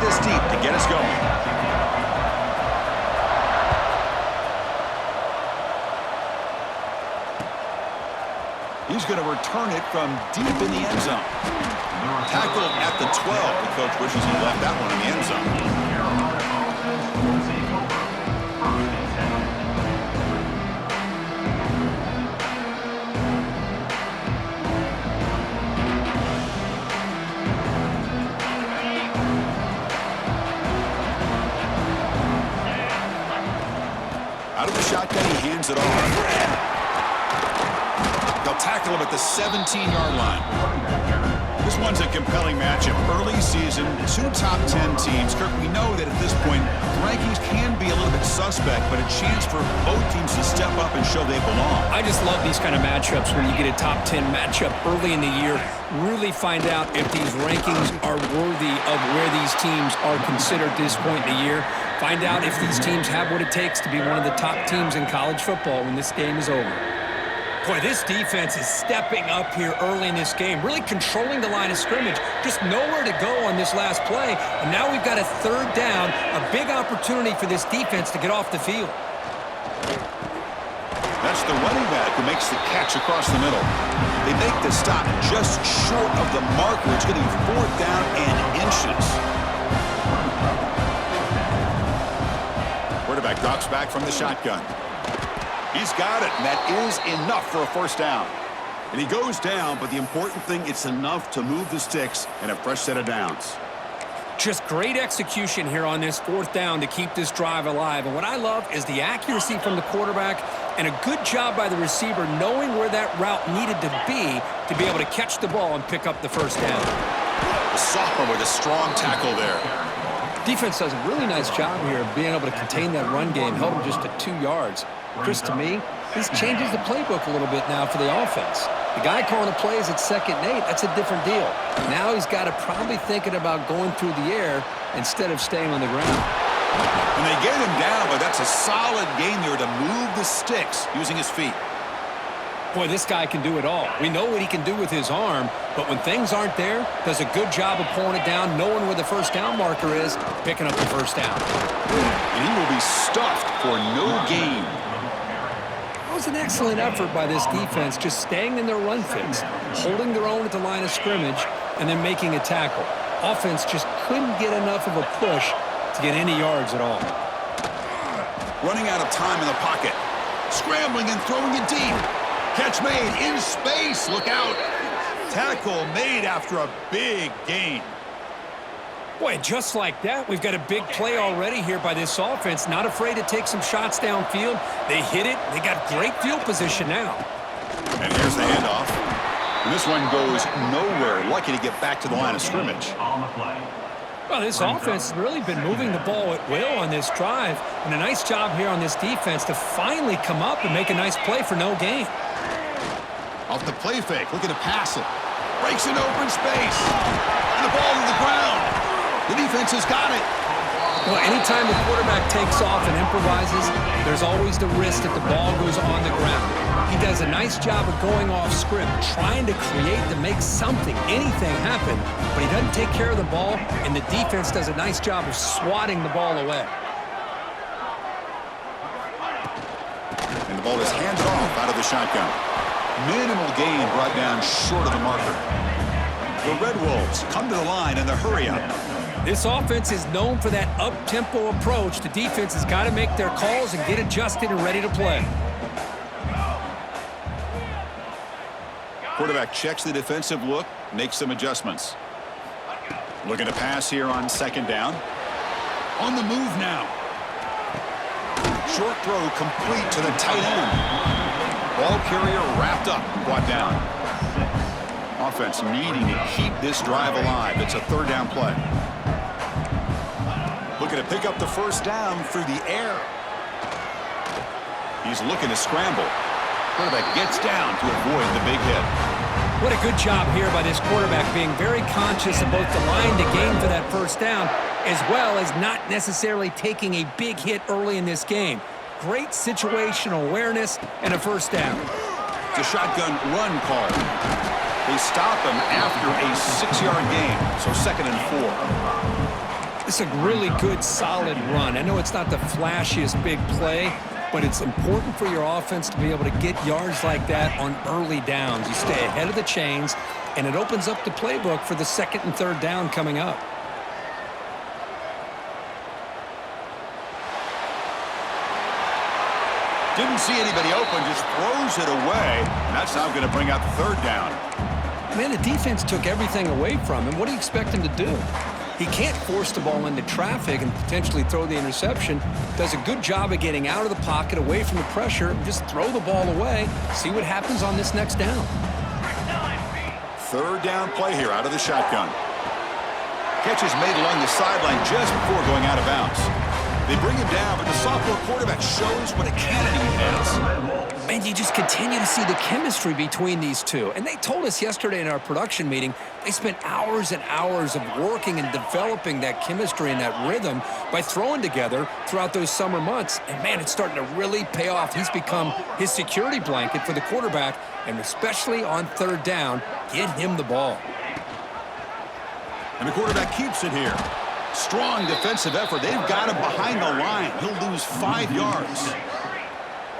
this deep to get us going. He's going to return it from deep in the end zone. Tackled at the 12. The coach wishes he left that one in the end zone. Out of the shotgun, he hands it off. They'll tackle him at the 17-yard line. This one's a compelling matchup. Early season, two top 10 teams. Kirk, we know that at this point, the rankings can be a little bit suspect, but a chance for both teams to step up and show they belong. I just love these kind of matchups when you get a top 10 matchup early in the year. Really find out if these rankings are worthy of where these teams are considered at this point in the year. Find out if these teams have what it takes to be one of the top teams in college football when this game is over. Boy, this defense is stepping up here early in this game, really controlling the line of scrimmage. Just nowhere to go on this last play, and now we've got a third down, a big opportunity for this defense to get off the field. That's the running back who makes the catch across the middle. They make the stop just short of the marker. It's going to be fourth down and inches. Quarterback drops back from the shotgun. He's got it, and that is enough for a first down. And he goes down, but the important thing, it's enough to move the sticks and a fresh set of downs. Just great execution here on this fourth down to keep this drive alive. And what I love is the accuracy from the quarterback and a good job by the receiver knowing where that route needed to be able to catch the ball and pick up the first down. The sophomore with a strong tackle there. Defense does a really nice job here of being able to contain that run game, held them just to 2 yards. Chris, to me, this changes the playbook a little bit now for the offense. The guy calling the plays at 2nd and 8, that's a different deal. Now he's got to probably thinking about going through the air instead of staying on the ground. And they get him down, but that's a solid game there to move the sticks using his feet. Boy, this guy can do it all. We know what he can do with his arm, but when things aren't there, does a good job of pulling it down, knowing where the first down marker is, picking up the first down. And he will be stuffed for no gain. That was an excellent effort by this defense, just staying in their run fits, holding their own at the line of scrimmage, and then making a tackle. Offense just couldn't get enough of a push to get any yards at all. Running out of time in the pocket. Scrambling and throwing it deep. Catch made in space. Look out. Tackle made after a big gain. Boy, just like that, we've got a big play already here by this offense. Not afraid to take some shots downfield. They hit it. They got great field position now. And here's the handoff. And this one goes nowhere. Lucky to get back to the line of scrimmage. Well, this offense has really been moving the ball at will on this drive. And a nice job here on this defense to finally come up and make a nice play for no gain. Off the play fake, looking to pass it. Breaks into open space. And the ball to the ground. The defense has got it. Well, anytime the quarterback takes off and improvises, there's always the risk that the ball goes on the ground. He does a nice job of going off script, trying to create to make something, anything happen, but he doesn't take care of the ball, and the defense does a nice job of swatting the ball away. And the ball is handed off out of the shotgun. Minimal gain brought down short of the marker. The Red Wolves come to the line in the hurry-up. This offense is known for that up-tempo approach. The defense has got to make their calls and get adjusted and ready to play. Quarterback checks the defensive look, makes some adjustments. Looking to pass here on 2nd down. On the move now. Short throw complete to the tight end. Ball carrier wrapped up, brought down. Offense needing to keep this drive alive. It's a 3rd down play. Looking to pick up the first down through the air. He's looking to scramble. Quarterback gets down to avoid the big hit. What a good job here by this quarterback, being very conscious of both the line to gain for that first down, as well as not necessarily taking a big hit early in this game. Great situational awareness and a first down. It's a shotgun run call. They stop him after a 6-yard gain, so 2nd and 4. It's a really good, solid run. I know it's not the flashiest big play, but it's important for your offense to be able to get yards like that on early downs. You stay ahead of the chains, and it opens up the playbook for the second and third down coming up. Didn't see anybody open, just throws it away. And that's now going to bring out third down. Man, the defense took everything away from him. What do you expect him to do? He can't force the ball into traffic and potentially throw the interception. Does a good job of getting out of the pocket, away from the pressure, and just throw the ball away. See what happens on this next down. Third down play here out of the shotgun. Catch is made along the sideline just before going out of bounds. They bring him down, but the sophomore quarterback shows what a cannon he has. And you just continue to see the chemistry between these two. And they told us yesterday in our production meeting, they spent hours and hours of working and developing that chemistry and that rhythm by throwing together throughout those summer months. And, man, it's starting to really pay off. He's become his security blanket for the quarterback, and especially on third down, get him the ball. And the quarterback keeps it here. Strong defensive effort. They've got him behind the line. He'll lose 5 yards.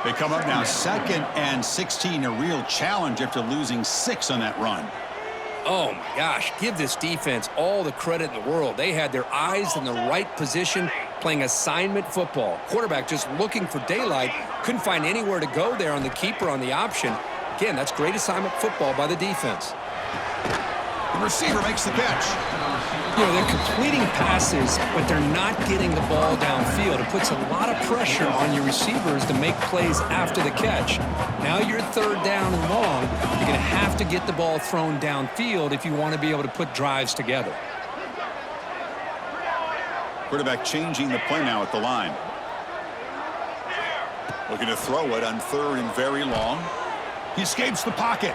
They come up now 2nd and 16, a real challenge after losing 6 on that run. Oh, my gosh, give this defense all the credit in the world. They had their eyes in the right position, playing assignment football. Quarterback just looking for daylight, couldn't find anywhere to go there on the keeper on the option. Again, that's great assignment football by the defense. The receiver makes the catch. You know, they're completing passes, but they're not getting the ball downfield. It puts a lot of pressure on your receivers to make plays after the catch. Now you're third down and long. You're going to have to get the ball thrown downfield if you want to be able to put drives together. Quarterback changing the play now at the line. Looking to throw it on third and very long. He escapes the pocket.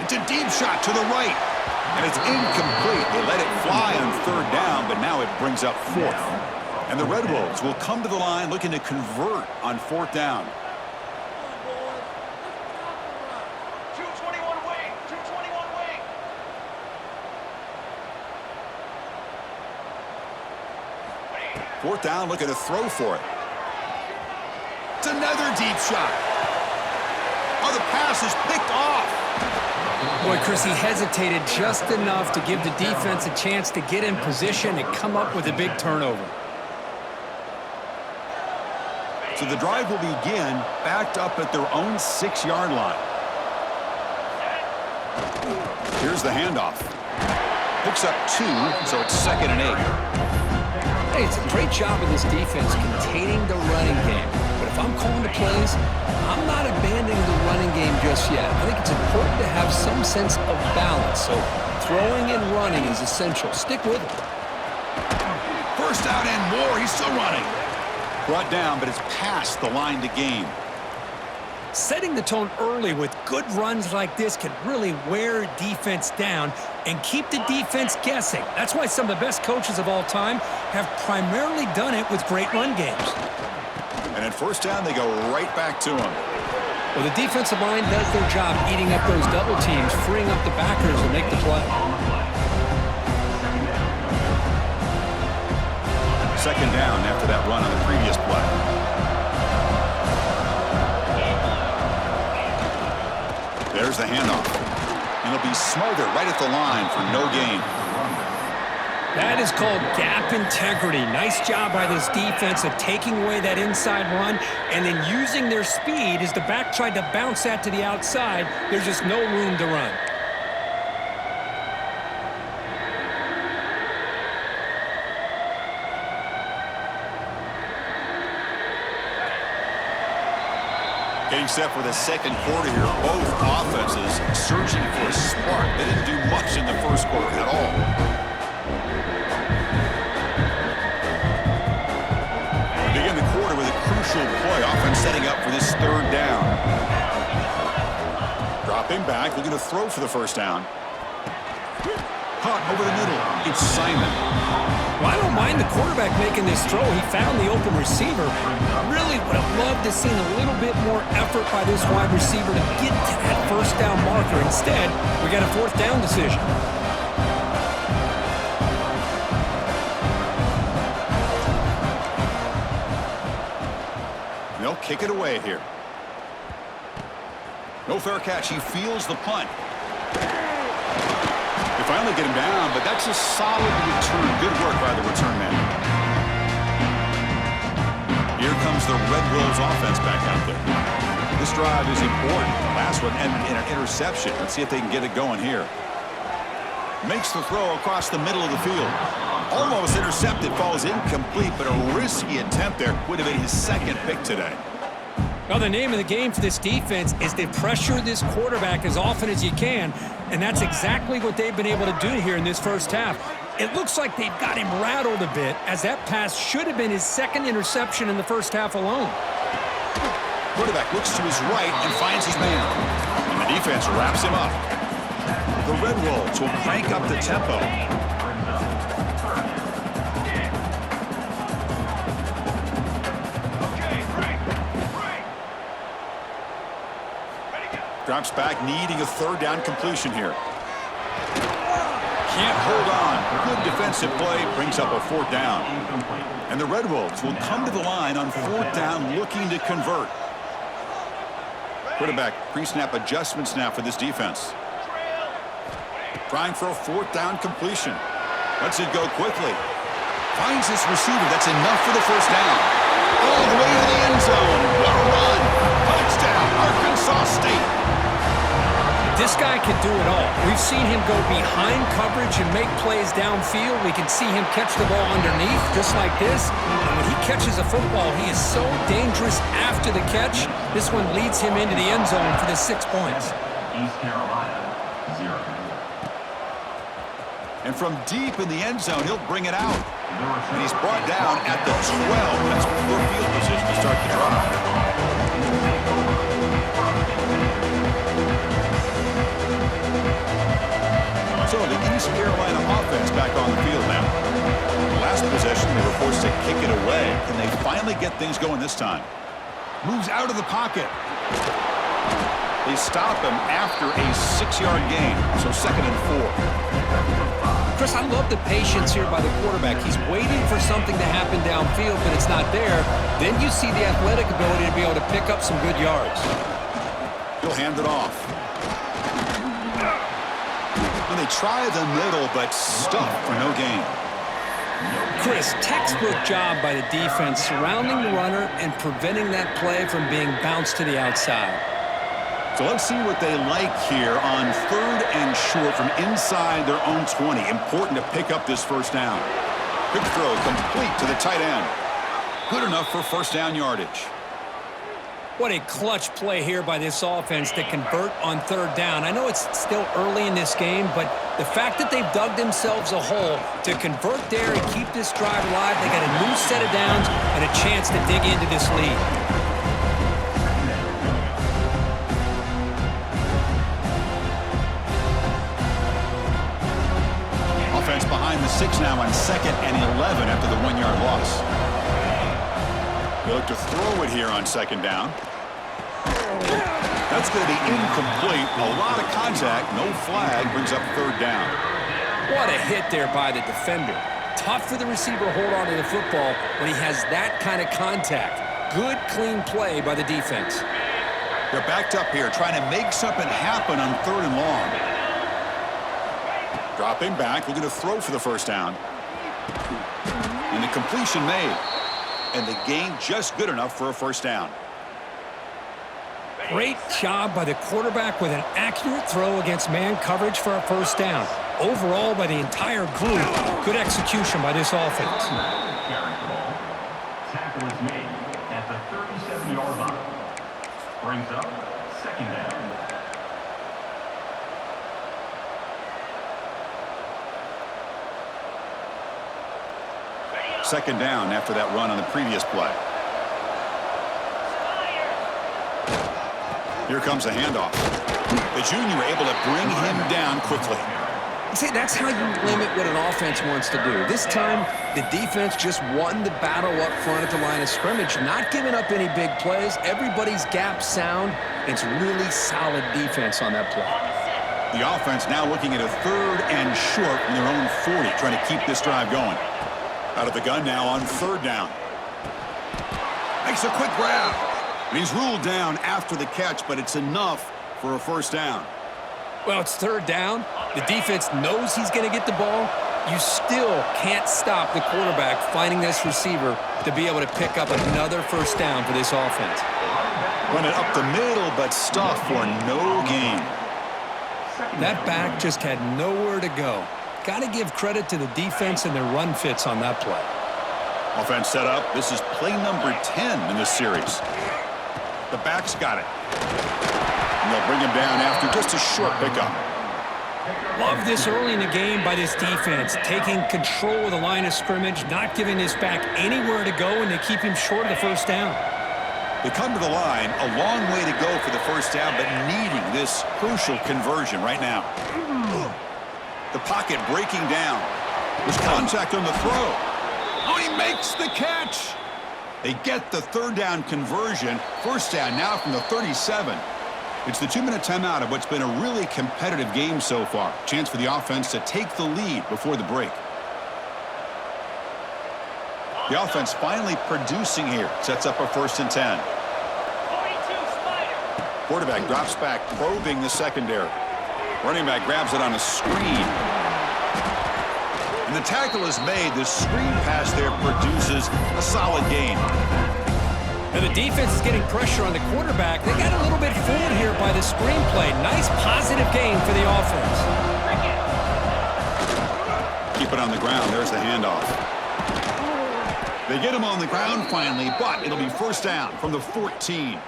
It's a deep shot to the right. And it's incomplete. They let it fly on third down, but now it brings up 4th. And the Red Wolves will come to the line looking to convert on 4th down. 221 wing, 221 wing. Fourth down, looking to throw for it. It's another deep shot. Oh, the pass is picked off. Boy, Chris, he hesitated just enough to give the defense a chance to get in position and come up with a big turnover. So the drive will begin backed up at their own 6-yard line. Here's the handoff. Picks up 2, so it's 2nd and 8. Hey, it's a great job of this defense containing the running game. But if I'm calling the plays, I'm not abandoning the running game just yet. I think it's important to have some sense of balance. So throwing and running is essential. Stick with it. First down and more. He's still running. Brought down, but it's past the line to gain. Setting the tone early with good runs like this can really wear defense down and keep the defense guessing. That's why some of the best coaches of all time have primarily done it with great run games. And at first down, they go right back to him. Well, the defensive line does their job eating up those double teams, freeing up the backers to make the play. 2nd down after that run on the previous play. There's the handoff. And it'll be smothered right at the line for no gain. That is called gap integrity. Nice job by this defense of taking away that inside run and then using their speed as the back tried to bounce that to the outside. There's just no room to run. Getting set for the second quarter here. Both offenses searching for a spark. They didn't do much in the first quarter at all. Begin the quarter with a crucial play. Offense setting up for this third down. Dropping back, looking to throw for the first down. Caught over the middle. It's Simon. Well, I don't mind the quarterback making this throw. He found the open receiver. Really would have loved to see a little bit more effort by this wide receiver to get to that first down marker. Instead, we got a 4th down decision. kick it away here. No fair catch. He feels the punt. They finally get him down, but that's a solid return. Good work by the return man. Here comes the Red Wolves offense back out there. This drive is important. Last one ended in an interception. Let's see if they can get it going here. Makes the throw across the middle of the field. Almost intercepted, falls incomplete, but a risky attempt there. Would have been his second pick today. Well, the name of the game for this defense is to pressure this quarterback as often as you can, and that's exactly what they've been able to do here in this first half. It looks like they've got him rattled a bit, as that pass should have been his second interception in the first half alone. Quarterback looks to his right and finds his man. And the defense wraps him up. The Red Wolves will crank up the tempo. Drops back, needing a third down completion here. Can't hold on. Good defensive play, brings up a fourth down. And the Red Wolves will come to the line on fourth down, looking to convert. Quarterback pre-snap adjustments now for this defense. Trying for a fourth down completion. Lets it go quickly. Finds his receiver. That's enough for the first down. All the way to the end zone. What a run. Touchdown, Arkansas State. This guy can do it all. We've seen him go behind coverage and make plays downfield. We can see him catch the ball underneath, just like this. And when he catches a football, he is so dangerous after the catch. This one leads him into the end zone for the 6 points. East Carolina, 0. And from deep in the end zone, he'll bring it out. And he's brought down at the 12. That's poor field position to start the drive. So the East Carolina offense back on the field now. Last possession, they were forced to kick it away. Can they finally get things going this time? Moves out of the pocket. They stop him after a 6-yard gain, so 2nd and 4. Chris, I love the patience here by the quarterback. He's waiting for something to happen downfield, but it's not there. Then you see the athletic ability to be able to pick up some good yards. He'll hand it off. And they try the middle, but stuffed for no gain. Chris, textbook job by the defense surrounding the runner and preventing that play from being bounced to the outside. So let's see what they like here on 3rd and short from inside their own 20. Important to pick up this first down. Quick throw complete to the tight end. Good enough for first down yardage. What a clutch play here by this offense to convert on 3rd down. I know it's still early in this game, but the fact that they've dug themselves a hole to convert there and keep this drive alive, they got a new set of downs and a chance to dig into this lead. Offense behind the 6 now on 2nd and 11 after the 1-yard loss. They look to throw it here on 2nd down. That's going to be incomplete. A lot of contact. No flag. Brings up 3rd down. What a hit there by the defender. Tough for the receiver to hold on to the football when he has that kind of contact. Good, clean play by the defense. They're backed up here, trying to make something happen on 3rd and long. Dropping back, looking to throw for the first down. And the completion made. And the gain just good enough for a first down. Great job by the quarterback with an accurate throw against man coverage for a first down. Overall, by the entire group, good execution by this offense. Tackle is made at the 37-yard line. Brings up 2nd down. Second down after that run on the previous play. Here comes a handoff. The junior able to bring him down quickly. See, that's how you limit what an offense wants to do. This time, the defense just won the battle up front at the line of scrimmage, not giving up any big plays. Everybody's gap sound. It's really solid defense on that play. The offense now looking at a 3rd and short from their own 40, trying to keep this drive going. Out of the gun now on 3rd down. Makes a quick grab. And he's ruled down after the catch, but it's enough for a first down. Well, it's third down. The defense knows he's going to get the ball. You still can't stop the quarterback finding this receiver to be able to pick up another first down for this offense. Run it up the middle, but stuff for no gain. That back just had nowhere to go. Got to give credit to the defense and their run fits on that play. Offense set up. This is play number 10 in this series. The back's got it. And they'll bring him down after just a short pickup. Love this early in the game by this defense, taking control of the line of scrimmage, not giving this back anywhere to go, and they keep him short of the first down. They come to the line, a long way to go for the first down, but needing this crucial conversion right now. The pocket breaking down. There's contact on the throw. Oh, he makes the catch. They get the third down conversion. First down now from the 37. It's the 2-minute timeout of what's been a really competitive game so far. Chance for the offense to take the lead before the break. The offense finally producing here. Sets up a 1st and 10. 42 Spider. Quarterback drops back, probing the secondary. Running back grabs it on a screen. And the tackle is made. The screen pass there produces a solid gain. And the defense is getting pressure on the quarterback. They got a little bit fooled here by the screen play. Nice positive gain for the offense. Keep it on the ground. There's the handoff. They get him on the ground finally, but it'll be first down from the 14.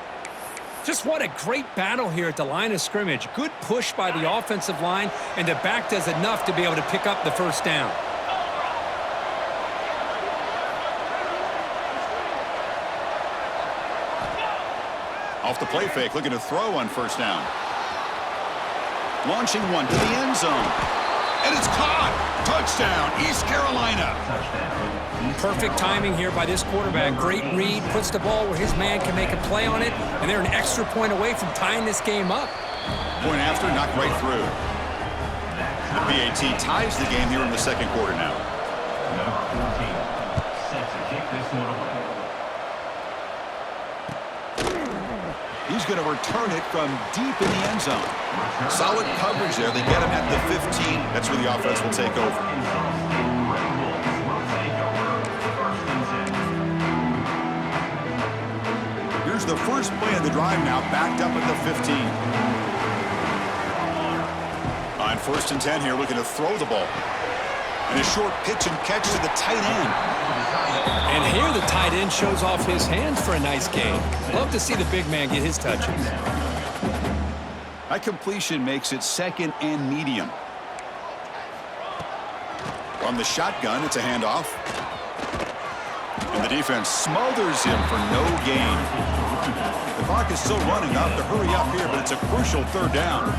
Just what a great battle here at the line of scrimmage. Good push by the offensive line, and the back does enough to be able to pick up the first down. Off the play fake, looking to throw on first down. Launching one to the end zone. And it's caught. Touchdown, East Carolina. Perfect timing here by this quarterback. Great read, puts the ball where his man can make a play on it, and they're an extra point away from tying this game up. Point after, knocked right through. The PAT ties the game here in the second quarter now. Number 14, set to kick this one away. He's going to return it from deep in the end zone. Solid coverage there. They get him at the 15. That's where the offense will take over. Here's the first play of the drive now, backed up at the 15. On 1st and 10 here, looking to throw the ball. And a short pitch and catch to the tight end. And here the tight end shows off his hands for a nice gain. Love to see the big man get his touches. That completion makes it 2nd and medium. From the shotgun, it's a handoff. And the defense smothers him for no gain. The clock is still running. Off to hurry up here, but it's a crucial third down.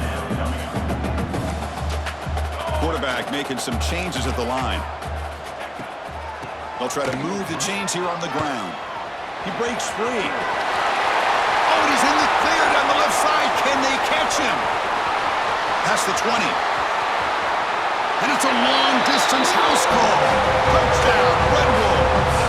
Quarterback making some changes at the line. They'll try to move the chains here on the ground. He breaks free. Oh, and he's in the clear down the left side. Can they catch him? Past the 20. And it's a long-distance house call. Touchdown, Red Wolves.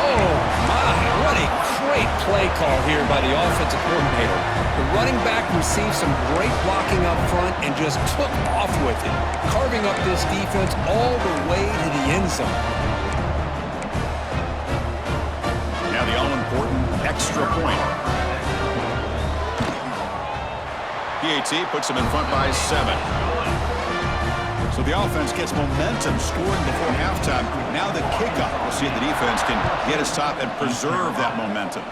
Oh, my. What a great play call here by the offensive coordinator. The running back received some great blocking up front and just took off with it, carving up this defense all the way to the end zone. Now the all-important extra point. PAT puts him in front by 7. So the offense gets momentum, scoring before halftime. Now the kickoff. We'll see if the defense can get his top and preserve that momentum.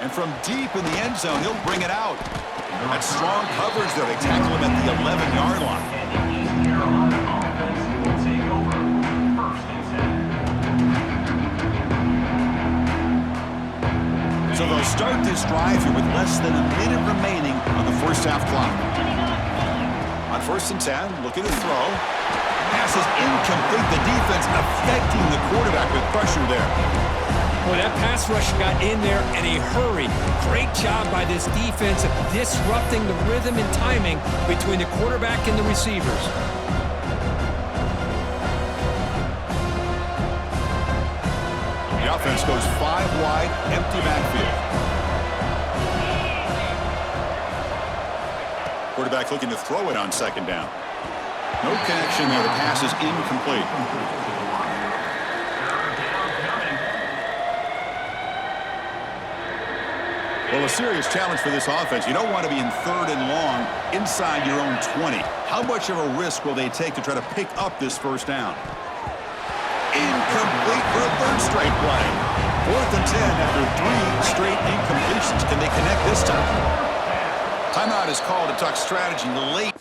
And from deep in the end zone, he'll bring it out. That strong coverage there. They tackle him at the 11-yard line. So they'll start this drive here with less than a minute remaining on the first half clock. On 1st and 10, looking to throw. Pass is incomplete. The defense affecting the quarterback with pressure there. Boy, that pass rush got in there in a hurry. Great job by this defense of disrupting the rhythm and timing between the quarterback and the receivers. The The offense goes 5 wide, empty backfield. Quarterback looking to throw it on second down. No connection there. The pass is incomplete. Well, a serious challenge for this offense. You don't want to be in 3rd and long inside your own 20. How much of a risk will they take to try to pick up this first down? Incomplete for a 3rd straight play. 4th and 10 after 3 straight incompletions. Can they connect this time? Timeout is called to talk strategy late.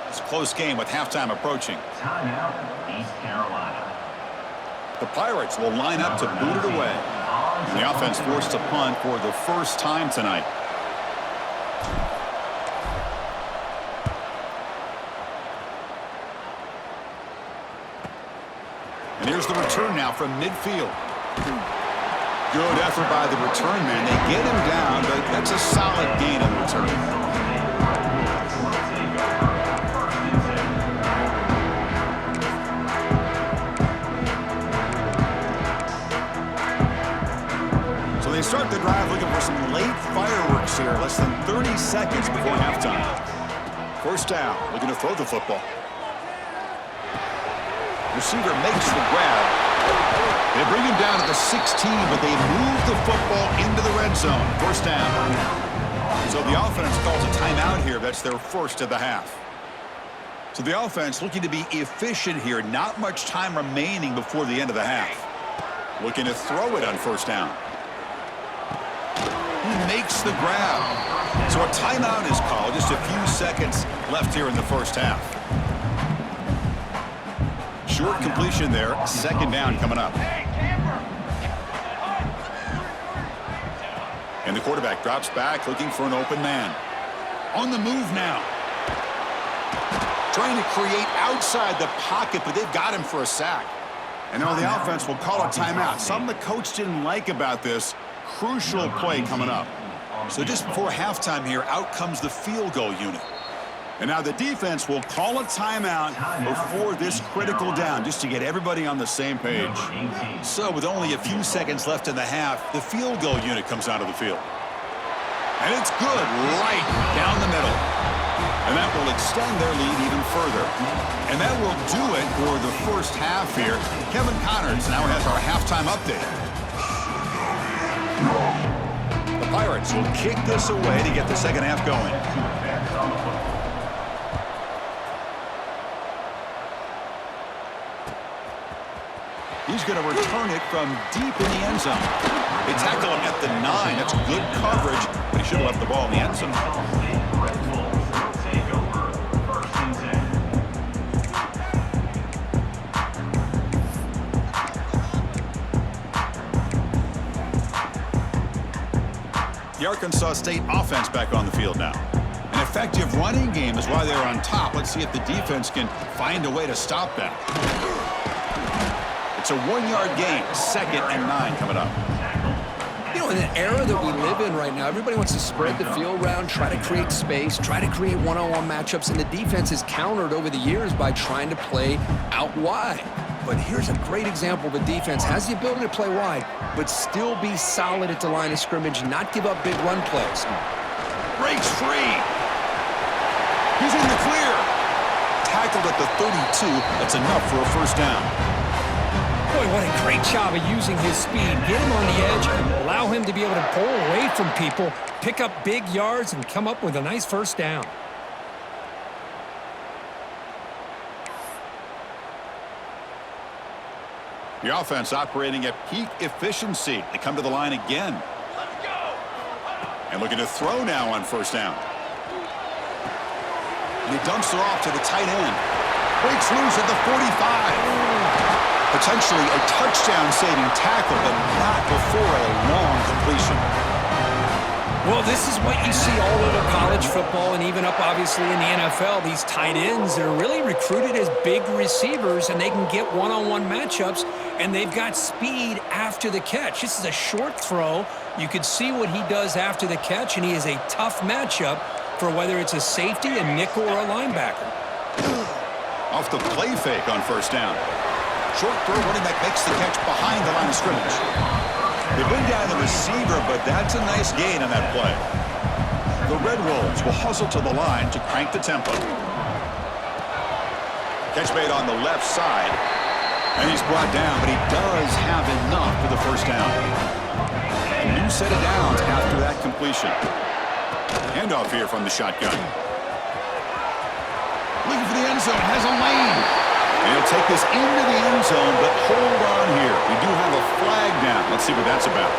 It's a close game with halftime approaching. Timeout, East Carolina. The Pirates will line up to boot it away. And the offense forced to punt for the first time tonight. And here's the return now from midfield. Good effort by the return man. They get him down, but that's a solid gain on the return. They start the drive looking for some late fireworks here, less than 30 seconds before halftime. First down, looking to throw the football. Receiver makes the grab. They bring him down to the 16, but they move the football into the red zone. First down. So the offense calls a timeout here. That's their first of the half. So the offense looking to be efficient here. Not much time remaining before the end of the half. Looking to throw it on first down. He makes the grab. So a timeout is called. Just a few seconds left here in the first half. Short completion there. Second down coming up. And the quarterback drops back looking for an open man. On the move now. Trying to create outside the pocket, but they've got him for a sack. And now the offense will call a timeout. Something the coach didn't like about this. Crucial play coming up. So just before halftime here, out comes the field goal unit. And now the defense will call a timeout before this critical down, just to get everybody on the same page. So with only a few seconds left in the half, the field goal unit comes out of the field. And it's good, right down the middle. And that will extend their lead even further. And that will do it for the first half here. Kevin Connors now has our halftime update. The Pirates will kick this away to get the second half going. He's going to return it from deep in the end zone. They tackle him at the 9. That's good coverage, but he should have left the ball in the end zone. The Arkansas State offense back on the field now. An effective running game is why they're on top. Let's see if the defense can find a way to stop that. It's a 1-yard gain. 2nd and 9 coming up. You know, in an era that we live in right now, everybody wants to spread the field around, try to create space, try to create one-on-one matchups, and the defense is countered over the years by trying to play out wide. But here's a great example. The defense has the ability to play wide, but still be solid at the line of scrimmage, not give up big run plays. Breaks free. He's in the clear. Tackled at the 32. That's enough for a first down. Boy, what a great job of using his speed. Get him on the edge, allow him to be able to pull away from people, pick up big yards, and come up with a nice first down. The offense operating at peak efficiency. They come to the line again. Let's go. And looking to throw now on first down. And he dumps it off to the tight end. Breaks loose at the 45. Potentially a touchdown-saving tackle, but not before a long completion. Well, this is what you see all over college football and even up, obviously, in the NFL. These tight ends that are really recruited as big receivers, and they can get one-on-one matchups, and they've got speed after the catch. This is a short throw. You could see what he does after the catch, and he is a tough matchup for whether it's a safety, a nickel, or a linebacker. Off the play fake on first down. Short throw, running back makes the catch behind the line of scrimmage. They bring down the receiver, but that's a nice gain on that play. The Red Wolves will hustle to the line to crank the tempo. Catch made on the left side. And he's brought down, but he does have enough for the first down. A new set of downs after that completion. Handoff here from the shotgun. Looking for the end zone, has a lane. And he'll take this into the end zone, but hold on here. We do have a flag down. Let's see what that's about.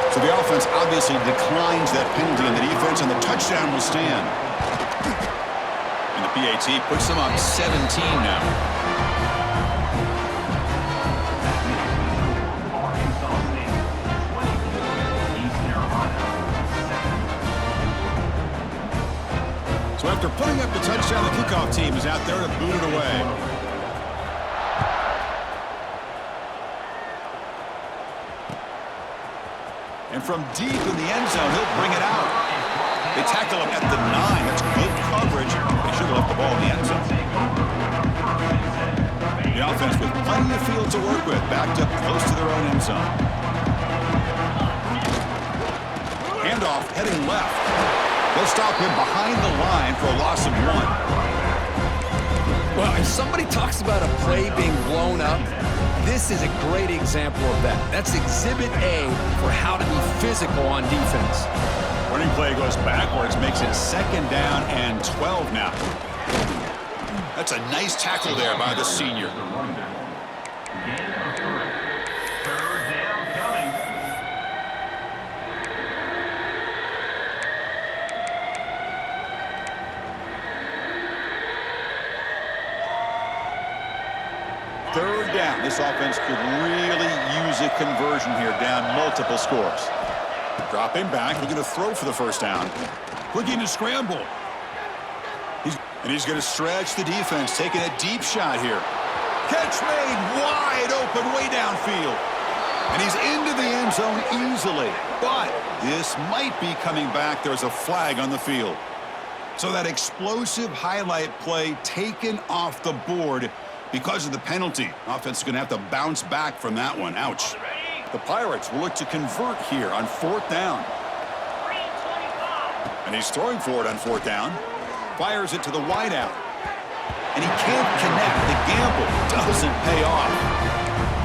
So the offense obviously declines that penalty in the defense, and the touchdown will stand. And the PAT puts them up 17 now. So after putting up the touchdown, the kickoff team is out there to boot it away. And from deep in the end zone, he'll bring it out. They tackle him at the 9. That's good coverage. They should have left the ball in the end zone. The offense with plenty of field to work with, backed up close to their own end zone. Handoff heading left. They'll stop him behind the line for a loss of 1. Well, if somebody talks about a play being blown up, this is a great example of that. That's Exhibit A for how to be physical on defense. Running play goes backwards, makes it second down and 12 now. That's a nice tackle there by the senior. Third down. This offense could really use a conversion here, down multiple scores. Dropping back, looking to throw for the first down. Looking to scramble. He's going to stretch the defense, taking a deep shot here. Catch made wide open, way downfield. And he's into the end zone easily. But this might be coming back. There's a flag on the field. So that explosive highlight play taken off the board because of the penalty. Offense is going to have to bounce back from that one. Ouch. The Pirates will look to convert here on fourth down. And he's throwing for it on fourth down. Fires it to the wideout. And he can't connect. The gamble doesn't pay off.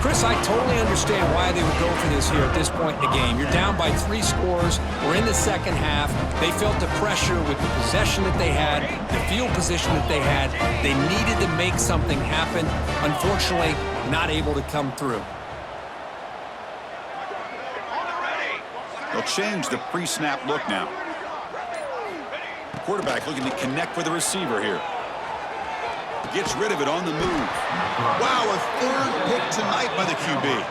Chris, I totally understand why they would go for this here at this point in the game. You're down by 3 scores. We're in the second half. They felt the pressure with the possession that they had, the field position that they had. They needed to make something happen. Unfortunately, not able to come through. They'll change the pre-snap look now. Quarterback looking to connect with the receiver here. Gets rid of it on the move. Wow, a third pick tonight by the QB.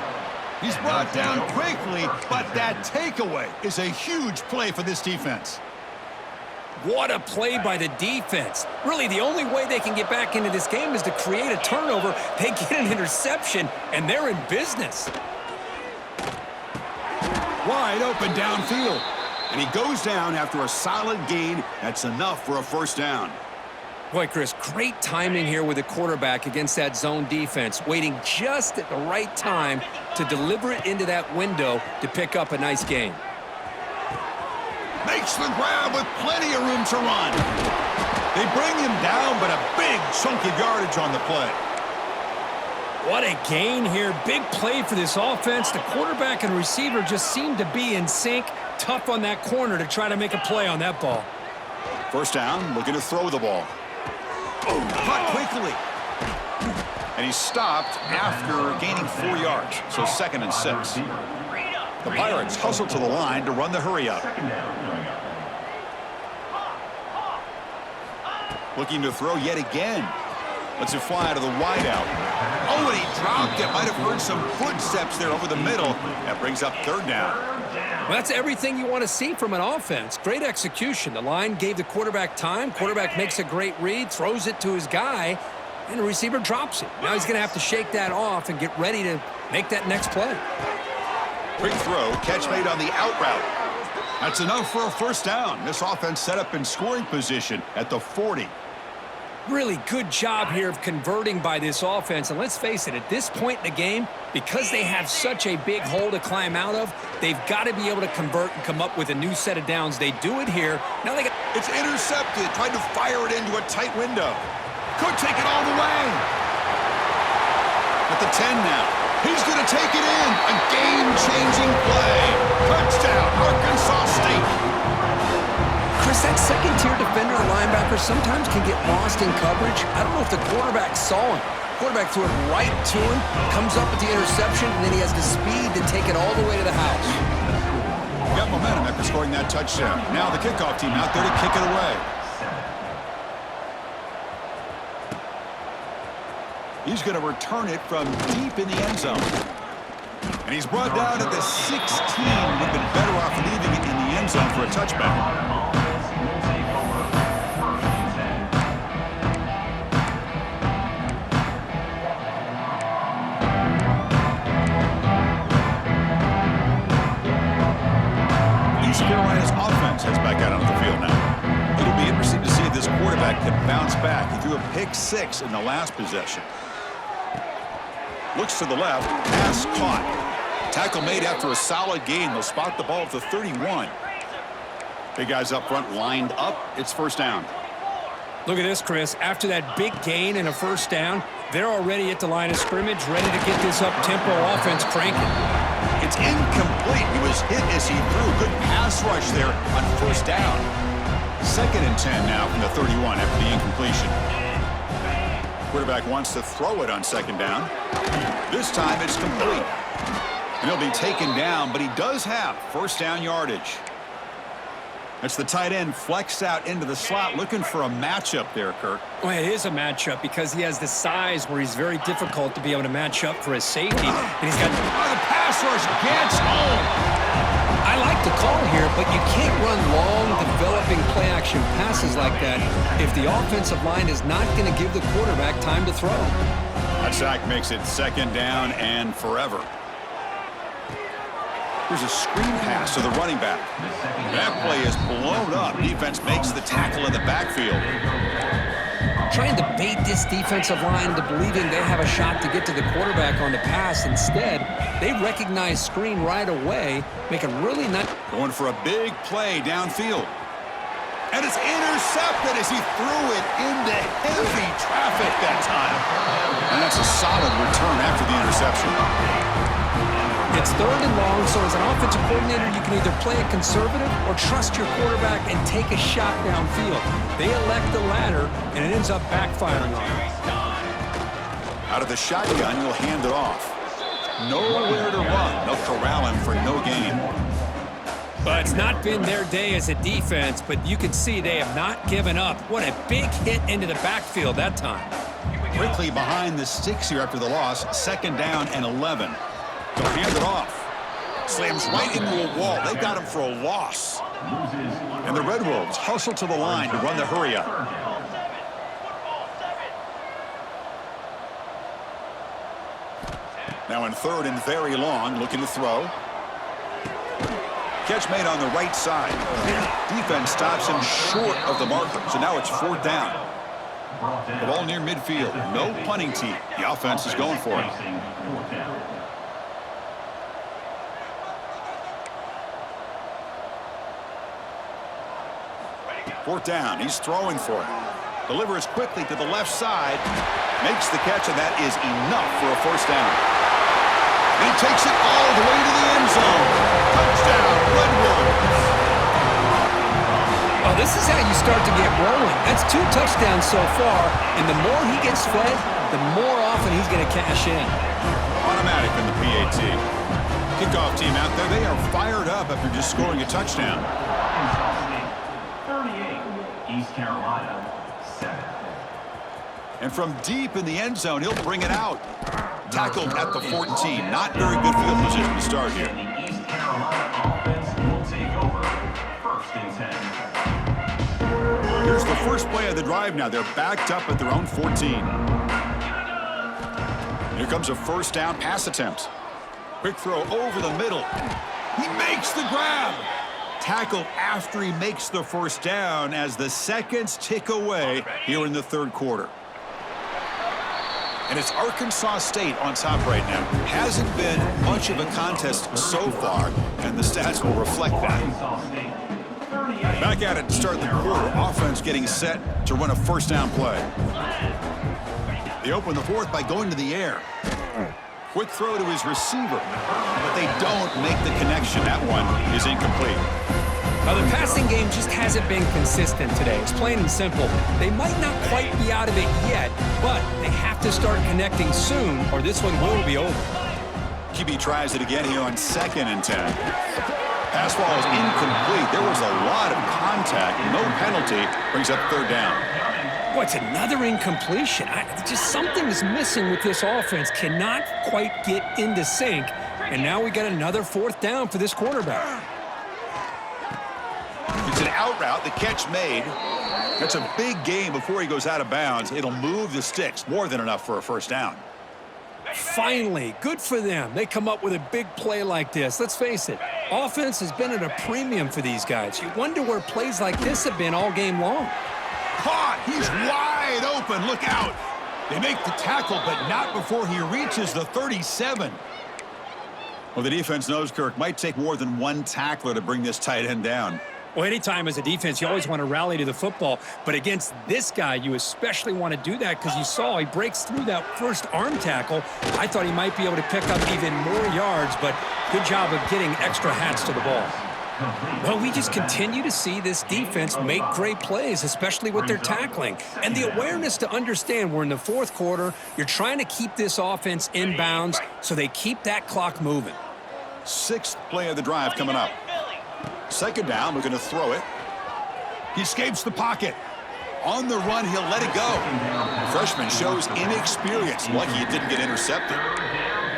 He's brought down quickly, but that takeaway is a huge play for this defense. What a play by the defense. Really, the only way they can get back into this game is to create a turnover. They get an interception, and they're in business. Wide open downfield. And he goes down after a solid gain. That's enough for a first down. Boy, Chris, great timing here with the quarterback against that zone defense, waiting just at the right time to deliver it into that window to pick up a nice gain. Makes the grab with plenty of room to run. They bring him down, but a big chunk of yardage on the play. What a gain here. Big play for this offense. The quarterback and receiver just seem to be in sync. Tough on that corner to try to make a play on that ball. First down, looking to throw the ball. Caught quickly. And he's stopped after gaining 4 yards. So 2nd and 6. The Pirates hustle to the line to run the hurry up. Looking to throw yet again. Lets it fly out of the wideout. Oh, and he dropped it. Might have heard some footsteps there over the middle. That brings up third down. Well, that's everything you want to see from an offense. Great execution. The line gave the quarterback time. Quarterback makes a great read, throws it to his guy, and the receiver drops it. Now he's going to have to shake that off and get ready to make that next play. Quick throw, catch made on the out route. That's enough for a first down. This offense set up in scoring position at the 40. Really good job here of converting by this offense. And let's face it, at this point in the game, because they have such a big hole to climb out of, they've got to be able to convert and come up with a new set of downs. They do it here. Now they got... It's intercepted, trying to fire it into a tight window. Could take it all the way. At the 10 now. He's going to take it in. A game-changing play. Touchdown, Arkansas State. Chris, that second-tier defender, the linebacker, sometimes can get lost in coverage. I don't know if the quarterback saw him. Quarterback threw it right to him, comes up with the interception, and then he has the speed to take it all the way to the house. Got momentum after scoring that touchdown. Now the kickoff team out there to kick it away. He's going to return it from deep in the end zone. And he's brought down at the 16. Would have been better off leaving it in the end zone for a touchback. East Carolina's offense heads back out onto the field now. It'll be interesting to see if this quarterback can bounce back. He threw a pick 6 in the last possession. Looks to the left, pass caught. Tackle made after a solid gain. They'll spot the ball at the 31. Big guys up front lined up. It's first down. Look at this, Chris. After that big gain and a first down, they're already at the line of scrimmage, ready to get this up-tempo offense cranking. It's incomplete. He was hit as he threw. Good pass rush there on first down. 2nd and 10 now from the 31 after the incompletion. Quarterback wants to throw it on 2nd down. This time it's complete. And he'll be taken down, but he does have first down yardage. That's the tight end flexed out into the slot, looking for a matchup there, Kirk. Well, it is a matchup because he has the size where he's very difficult to be able to match up for his safety. And he's got... Oh, the pass rush gets home. I like the call here, but you can't run long, developing play-action passes like that if the offensive line is not going to give the quarterback time to throw. That sack makes it 2nd down and forever. Here's a screen pass to the running back. That play is blown up. Defense makes the tackle in the backfield. Trying to bait this defensive line into believing they have a shot to get to the quarterback on the pass. Instead, they recognize screen right away, making really not... Going for a big play downfield. And it's intercepted as he threw it into heavy traffic that time. And that's a solid return after the interception. It's 3rd and long, so as an offensive coordinator, you can either play it conservative or trust your quarterback and take a shot downfield. They elect the latter, and it ends up backfiring on them. Out of the shotgun, he'll hand it off. Nowhere to run. They'll corral him for no gain. But it's not been their day as a defense, but you can see they have not given up. What a big hit into the backfield that time. Quickly behind the sticks here after the loss. 2nd down and 11. They'll hand it off. Slams right into a wall. They got him for a loss. And the Red Wolves hustle to the line to run the hurry up. Now in 3rd and very long, looking to throw. Catch made on the right side. Defense stops him short of the marker. So now it's 4th down. The ball near midfield. No punting tee. The offense is going for it. 4th down. He's throwing for it. Delivers quickly to the left side. Makes the catch, and that is enough for a first down. And he takes it all the way to the end zone. Touchdown, Red Wolves. Well, this is how you start to get rolling. That's 2 touchdowns so far, and the more he gets fed, the more often he's going to cash in. Automatic in the PAT. Kickoff team out there. They are fired up after just scoring a touchdown. 38, East Carolina, 7. And from deep in the end zone, he'll bring it out. Tackled at the 14. Not very good field position to start here. And the East Carolina offense will take over. 1st and 10. Here's the first play of the drive now. They're backed up at their own 14. Here comes a first down pass attempt. Quick throw over the middle. He makes the grab. Tackle after he makes the first down as the seconds tick away here in the third quarter. And it's Arkansas State on top right now. Hasn't been much of a contest so far, and the stats will reflect that. Arkansas State, 38. Back at it to start the quarter. Offense getting set to run a first down play. They open the fourth by going to the air. Quick throw to his receiver, but they don't make the connection. That one is incomplete. Now, the passing game just hasn't been consistent today. It's plain and simple. They might not quite be out of it yet, but they have to start connecting soon, or this one will be over. QB tries it again here on 2nd and 10. Pass ball is incomplete. There was a lot of contact. No penalty. Brings up 3rd down. Boy, it's another incompletion. Just something is missing with this offense. Cannot quite get into sync. And now we got another 4th down for this quarterback. It's an out route. The catch made. That's a big gain before he goes out of bounds. It'll move the sticks. More than enough for a first down. Finally, good for them. They come up with a big play like this. Let's face it, offense has been at a premium for these guys. You wonder where plays like this have been all game long. Caught. He's wide open. Look out. They make the tackle, but not before he reaches the 37. Well, the defense knows, Kirk, might take more than one tackler to bring this tight end down. Well, anytime as a defense, you always want to rally to the football. But against this guy, you especially want to do that because you saw he breaks through that first arm tackle. I thought he might be able to pick up even more yards, but good job of getting extra hats to the ball. Well, we just continue to see this defense make great plays, especially with their tackling. And the awareness to understand we're in the 4th quarter, you're trying to keep this offense in bounds so they keep that clock moving. 6th play of the drive coming up. 2nd down, we're going to throw it. He escapes the pocket. On the run, he'll let it go. The freshman shows inexperience. Lucky it didn't get intercepted.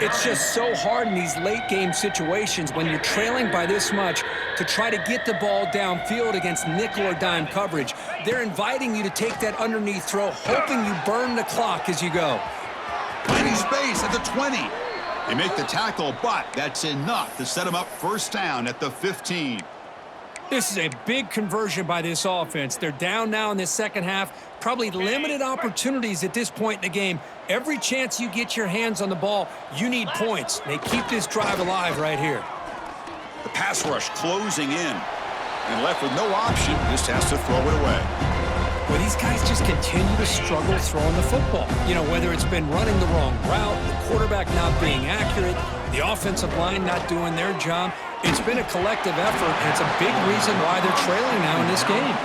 It's just so hard in these late-game situations when you're trailing by this much to try to get the ball downfield against nickel or dime coverage. They're inviting you to take that underneath throw, hoping you burn the clock as you go. Plenty space at the 20. They make the tackle, but that's enough to set him up first down at the 15. This is a big conversion by this offense. They're down now in the second half. Probably limited opportunities at this point in the game. Every chance you get your hands on the ball, you need points. They keep this drive alive right here. The pass rush closing in. And left with no option, just has to throw it away. Well, these guys just continue to struggle throwing the football. You know, whether it's been running the wrong route, the quarterback not being accurate, the offensive line not doing their job. It's been a collective effort, and it's a big reason why they're trailing now in this game.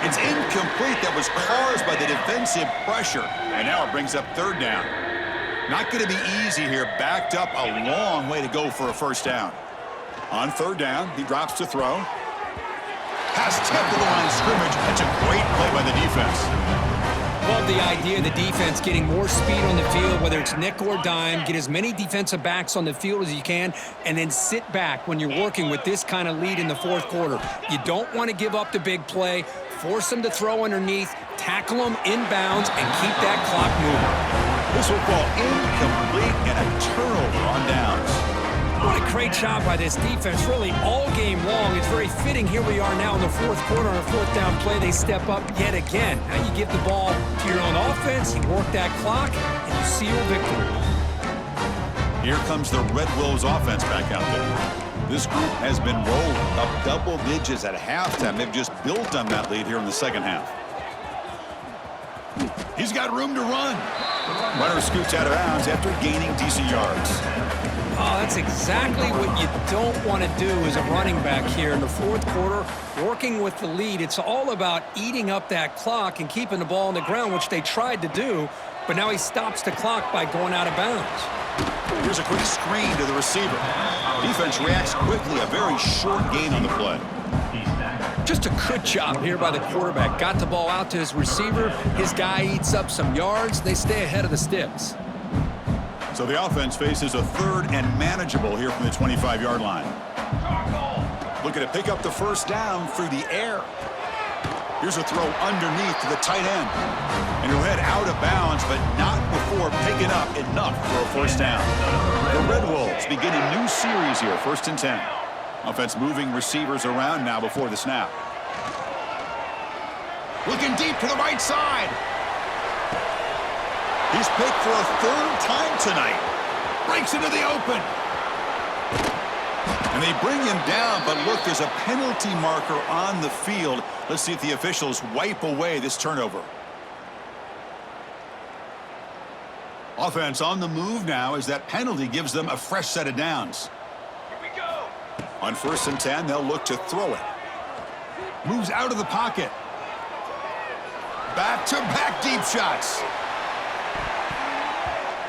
It's incomplete. That was caused by the defensive pressure. And now it brings up 3rd down. Not going to be easy here. Backed up a long way to go for a first down. On 3rd down, he drops to throw. Pass tipped to the line of scrimmage. That's a great play by the defense. Love the idea of the defense getting more speed on the field, whether it's nickel or dime, get as many defensive backs on the field as you can, and then sit back when you're working with this kind of lead in the 4th quarter. You don't want to give up the big play, force them to throw underneath, tackle them inbounds, and keep that clock moving. This will fall incomplete and a turnover on downs. What a great job by this defense, really all game long. It's very fitting. Here we are now in the 4th quarter on a 4th down play. They step up yet again. Now you give the ball to your own offense, you work that clock, and you seal victory. Here comes the Red Wolves offense back out there. This group has been rolling up double digits at halftime. They've just built on that lead here in the second half. He's got room to run. Runner scoots out of bounds after gaining decent yards. Oh, that's exactly what you don't want to do as a running back here in the 4th quarter, working with the lead. It's all about eating up that clock and keeping the ball on the ground, which they tried to do, but now he stops the clock by going out of bounds. Here's a quick screen to the receiver. Defense reacts quickly, a very short gain on the play. Just a good job here by the quarterback. Got the ball out to his receiver. His guy eats up some yards. They stay ahead of the sticks. So the offense faces a 3rd and manageable here from the 25-yard line. Looking to pick up the first down through the air. Here's a throw underneath to the tight end. And he'll head out of bounds, but not before picking up enough for a first down. The Red Wolves begin a new series here, 1st and 10. Offense moving receivers around now before the snap. Looking deep to the right side. He's picked for a 3rd time tonight. Breaks into the open. And they bring him down, but look, there's a penalty marker on the field. Let's see if the officials wipe away this turnover. Offense on the move now as that penalty gives them a fresh set of downs. Here we go. On 1st and 10, they'll look to throw it. Moves out of the pocket. Back-to-back deep shots.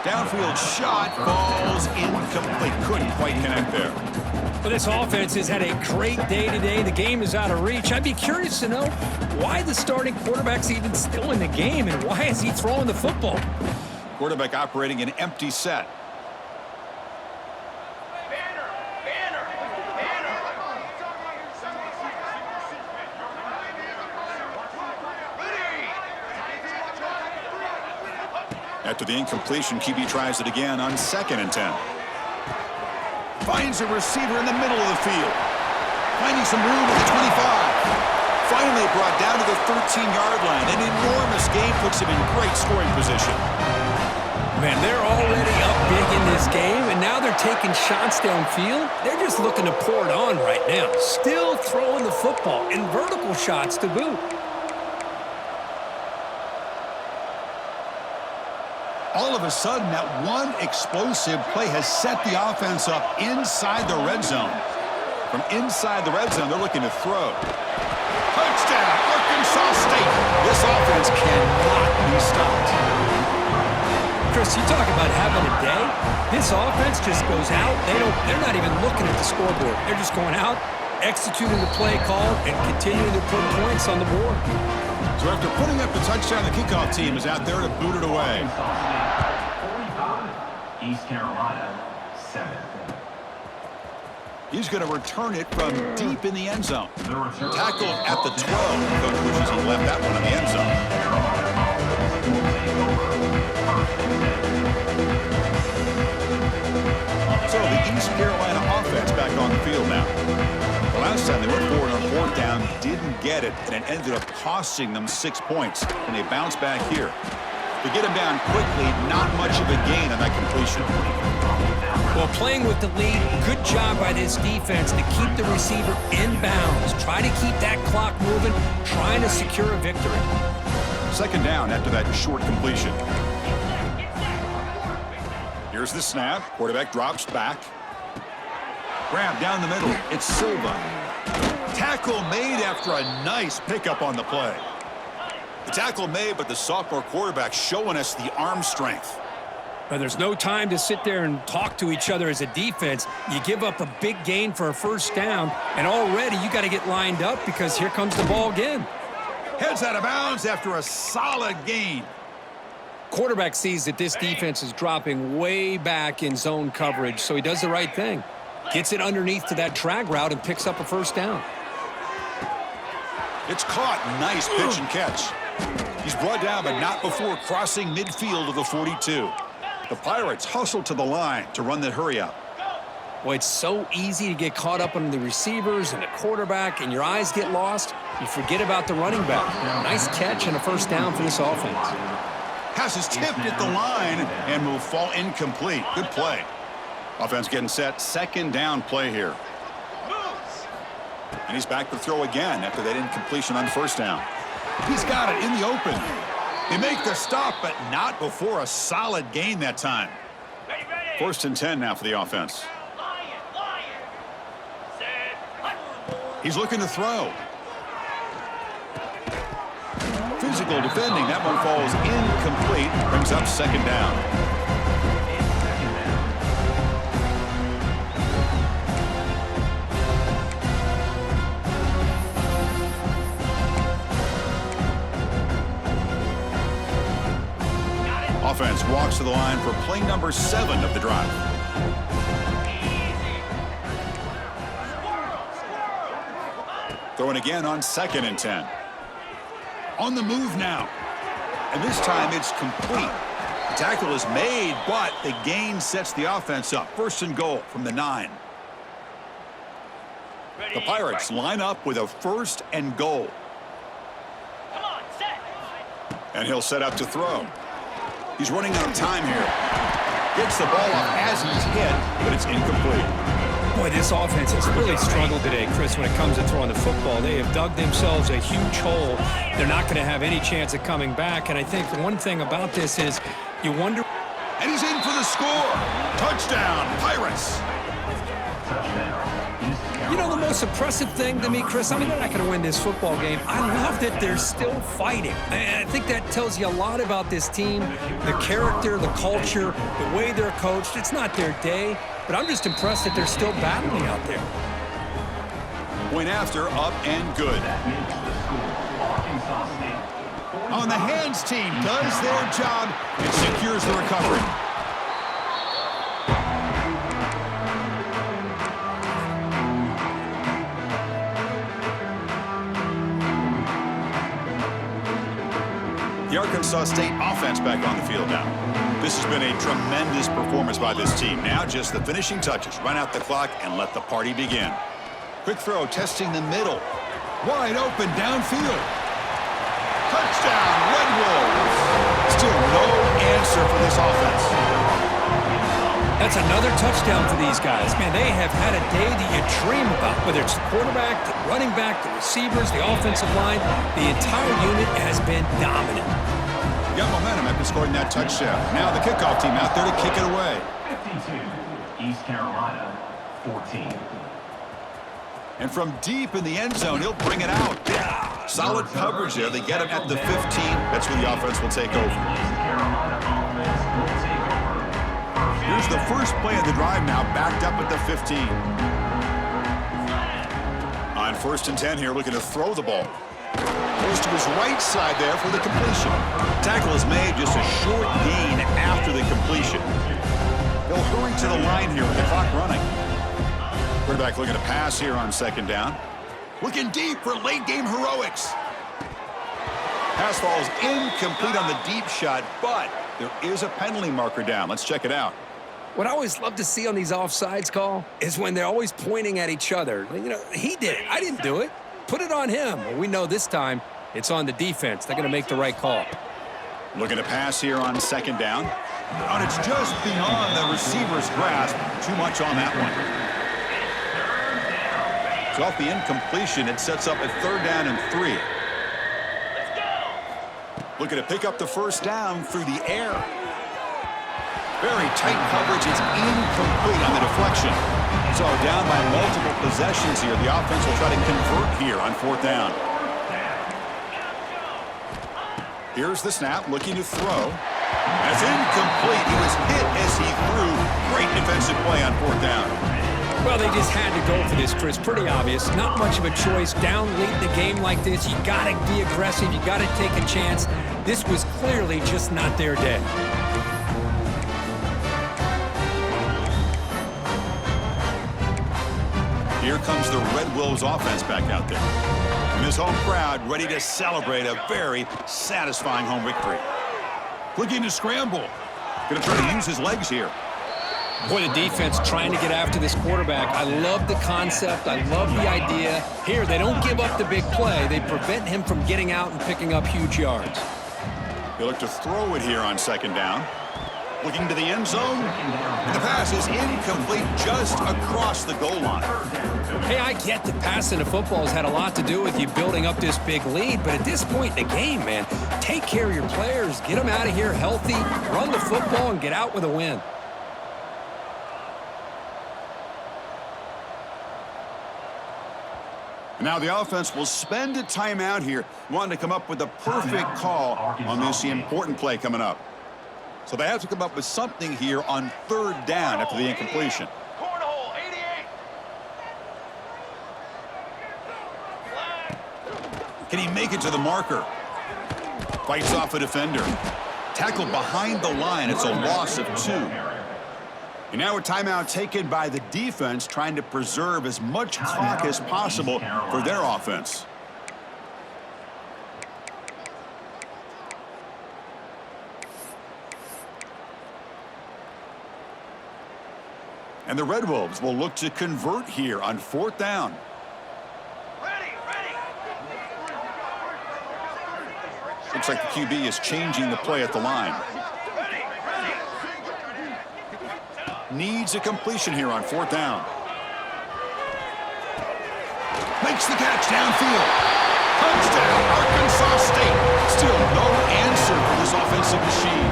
Downfield shot falls incomplete. Couldn't quite connect there. Well, this offense has had a great day today. The game is out of reach. I'd be curious to know why the starting quarterback's even still in the game and why is he throwing the football? Quarterback operating an empty set. After the incompletion, QB tries it again on 2nd and 10. Finds a receiver in the middle of the field. Finding some room at the 25. Finally brought down to the 13-yard line. An enormous gain puts him in great scoring position. Man, they're already up big in this game, and now they're taking shots downfield. They're just looking to pour it on right now. Still throwing the football, and vertical shots to boot. All of a sudden, that one explosive play has set the offense up inside the red zone. From inside the red zone, they're looking to throw. Touchdown, Arkansas State. This offense cannot be stopped. Chris, you talk about having a day. This offense just goes out. They're not even looking at the scoreboard. They're just going out, executing the play call, and continuing to put points on the board. So after putting up the touchdown, the kickoff team is out there to boot it away. 45, East Carolina, 7. He's going to return it from deep in the end zone. The return Tackled at the 12. Coach wishes he left that one in the end zone. So the East Carolina offense back on the field now. The last time they went forward on 4th down, didn't get it, and it ended up costing them 6 points. And they bounce back here. To get him down quickly, not much of a gain on that completion. Well, playing with the lead, good job by this defense to keep the receiver in bounds. Try to keep that clock moving, trying to secure a victory. 2nd down after that short completion. Here's the snap. Quarterback drops back. Grab down the middle. It's Silva. Tackle made after a nice pickup on the play. The tackle made, but the sophomore quarterback showing us the arm strength. But there's no time to sit there and talk to each other as a defense. You give up a big gain for a first down, and already you got to get lined up because here comes the ball again. Heads out of bounds after a solid gain. Quarterback sees that this defense is dropping way back in zone coverage, so he does the right thing. Gets it underneath to that drag route and picks up a first down. It's caught. Nice pitch and catch. He's brought down, but not before crossing midfield of the 42. The Pirates hustle to the line to run the hurry up. Boy, it's so easy to get caught up on the receivers and the quarterback, and your eyes get lost. You forget about the running back. Nice catch and a first down for this offense. Pass is tipped at the line and will fall incomplete. Good play. Offense getting set. 2nd down play here. And he's back to throw again after that incompletion on 1st down. He's got it in the open. They make the stop, but not before a solid gain that time. 1st and 10 now for the offense. He's looking to throw. Physical defending. That one falls incomplete. Brings up 2nd down. Offense walks to the line for play number 7 of the drive. Throwing again on 2nd and 10. On the move now. And this time it's complete. The tackle is made, but the gain sets the offense up. 1st and goal from the 9. The Pirates line up with a 1st and goal. Come on, set. And he'll set up to throw. He's running out of time here. Gets the ball off as he's hit, but it's incomplete. Boy, this offense has really struggled today, Chris, when it comes to throwing the football. They have dug themselves a huge hole. They're not going to have any chance of coming back. And I think one thing about this is you wonder. And he's in for the score. Touchdown, Pirates. You know, the most impressive thing to me, Chris, I mean, they're not going to win this football game. I love that they're still fighting. And I think that tells you a lot about this team, the character, the culture, the way they're coached. It's not their day, but I'm just impressed that they're still battling out there. Point after, up and good. On the hands team does their job and secures the recovery. The Arkansas State offense back on the field now. This has been a tremendous performance by this team. Now just the finishing touches. Run out the clock and let the party begin. Quick throw testing the middle. Wide open downfield. Touchdown, Red Wolves. Still no answer for this offense. That's another touchdown for these guys. Man, they have had a day that you dream about, whether it's the quarterback, the running back, the receivers, the offensive line. The entire unit has been dominant. Got momentum after scoring that touchdown. Now the kickoff team out there to kick it away. 52, East Carolina, 14. And from deep in the end zone, he'll bring it out. Solid coverage there. They get him at the 15. That's where the offense will take over. Here's the first play of the drive now, backed up at the 15. On 1st and 10 here, looking to throw the ball. Goes to his right side there for the completion. Tackle is made, just a short gain after the completion. They'll hurry to the line here with the clock running. Quarterback looking to pass here on 2nd down. Looking deep for late game heroics. Pass falls incomplete on the deep shot, but there is a penalty marker down. Let's check it out. What I always love to see on these offsides call is when they're always pointing at each other. You know, he did it. I didn't do it. Put it on him. Well, we know this time it's on the defense. They're going to make the right call. Looking to pass here on 2nd down. And it's just beyond the receiver's grasp. Too much on that one. So off the incompletion, it sets up a 3rd down and 3. Let's go. Looking to pick up the 1st down through the air. Very tight coverage. It's incomplete on the deflection. So down by multiple possessions here. The offense will try to convert here on 4th down. Here's the snap, looking to throw. That's incomplete. He was hit as he threw. Great defensive play on 4th down. Well, they just had to go for this, Chris. Pretty obvious. Not much of a choice. Down late in the game like this, you got to be aggressive. You got to take a chance. This was clearly just not their day. Here comes the Red Wolves offense back out there. And this home crowd ready to celebrate a very satisfying home victory. Looking to scramble. Going to try to use his legs here. Boy, the defense trying to get after this quarterback. I love the concept. I love the idea. Here, they don't give up the big play. They prevent him from getting out and picking up huge yards. They look to throw it here on 2nd down. Looking to the end zone. The pass is incomplete just across the goal line. Hey, I get that passing the football has had a lot to do with you building up this big lead, but at this point in the game, man, take care of your players. Get them out of here healthy, run the football, and get out with a win. Now the offense will spend a timeout here, wanting to come up with a perfect call on this important play coming up. So they have to come up with something here on 3rd down after the incompletion. Cornhole, 88. Can he make it to the marker? Fights off a defender. Tackled behind the line. It's a loss of 2. And now a timeout taken by the defense, trying to preserve as much clock as possible for their offense. And the Red Wolves will look to convert here on 4th down. Ready, ready. Looks like the QB is changing the play at the line. Ready, ready. Needs a completion here on 4th down. Makes the catch downfield. Touchdown, Arkansas State. Still no answer for this offensive machine.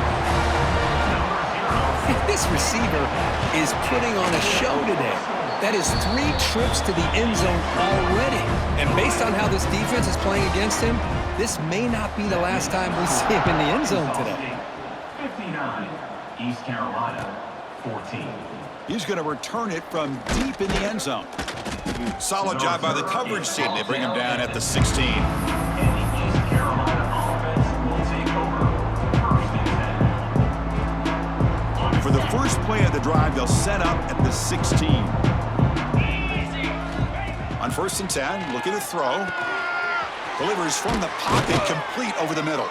This receiver is putting on a show today. That is 3 trips to the end zone already. And based on how this defense is playing against him, this may not be the last time we see him in the end zone today. 59, East Carolina, 14. He's going to return it from deep in the end zone. Solid job by the coverage team. They bring him down at the 16. And the East Carolina offense will take over 1st and 10. For the first play of the drive, they'll set up at the 16. On 1st and 10, looking to throw. Delivers from the pocket, complete over the middle.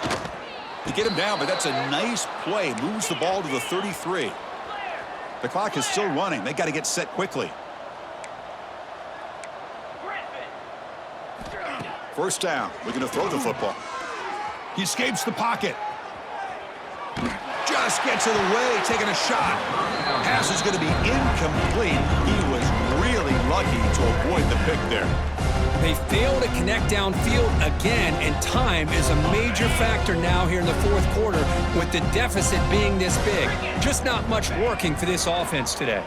They get him down, but that's a nice play. Moves the ball to the 33. The clock is still running. They got to get set quickly. 1st down. Looking to throw the football. He escapes the pocket. Just gets in the way, taking a shot. Pass is going to be incomplete. He was really lucky to avoid the pick there. They fail to connect downfield again, and time is a major factor now here in the 4th quarter with the deficit being this big. Just not much working for this offense today.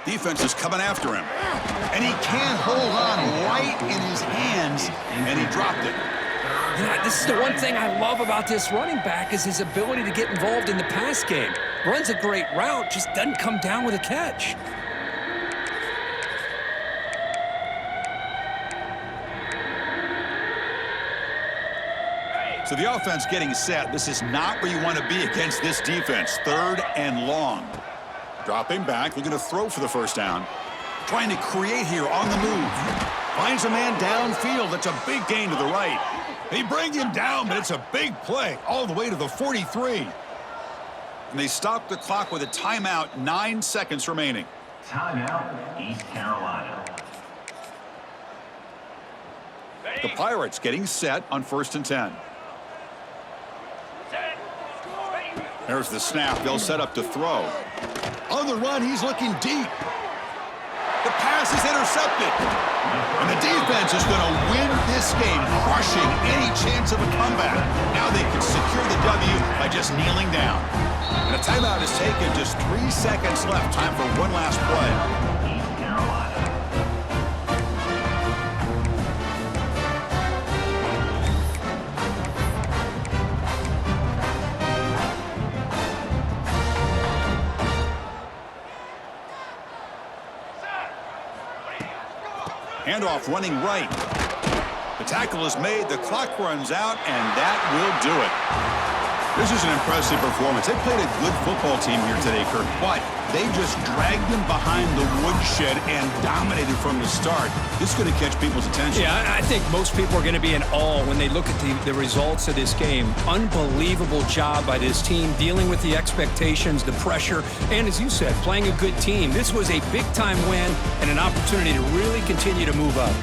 Defense is coming after him. And he can't hold on right in his hands, and he dropped it. Yeah, this is the one thing I love about this running back is his ability to get involved in the pass game. Runs a great route, just doesn't come down with a catch. So the offense getting set. This is not where you want to be against this defense. 3rd and long. Dropping back, looking to throw for the 1st down. Trying to create here on the move. Finds a man downfield. That's a big gain to the right. They bring him down, but it's a big play all the way to the 43. And they stop the clock with a timeout, 9 seconds remaining. Timeout, East Carolina. The Pirates getting set on 1st and 10. Set. Ready. There's the snap. They'll set up to throw. On the run, he's looking deep. The pass is intercepted. And the defense is going to win this game, crushing any chance of a comeback. Now they can secure the W by just kneeling down. And a timeout is taken. Just 3 seconds left. Time for one last play. East Carolina. Handoff running right. The tackle is made, the clock runs out, and that will do it. This is an impressive performance. They played a good football team here today, Kirk, but they just dragged them behind the woodshed and dominated from the start. This is going to catch people's attention. Yeah, I think most people are going to be in awe when they look at the results of this game. Unbelievable job by this team, dealing with the expectations, the pressure, and as you said, playing a good team. This was a big-time win and an opportunity to really continue to move up.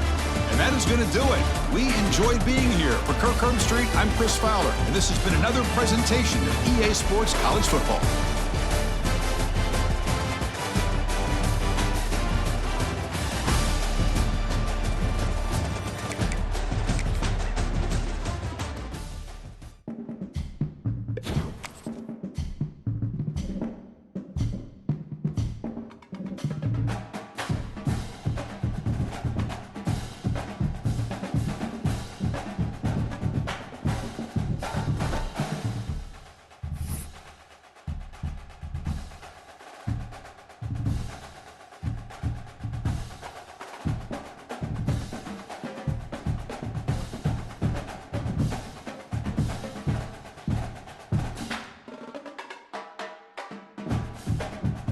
And that is going to do it. We enjoyed being here. For Kirk Herbstreit, I'm Chris Fowler, and this has been another presentation of EA Sports College Football.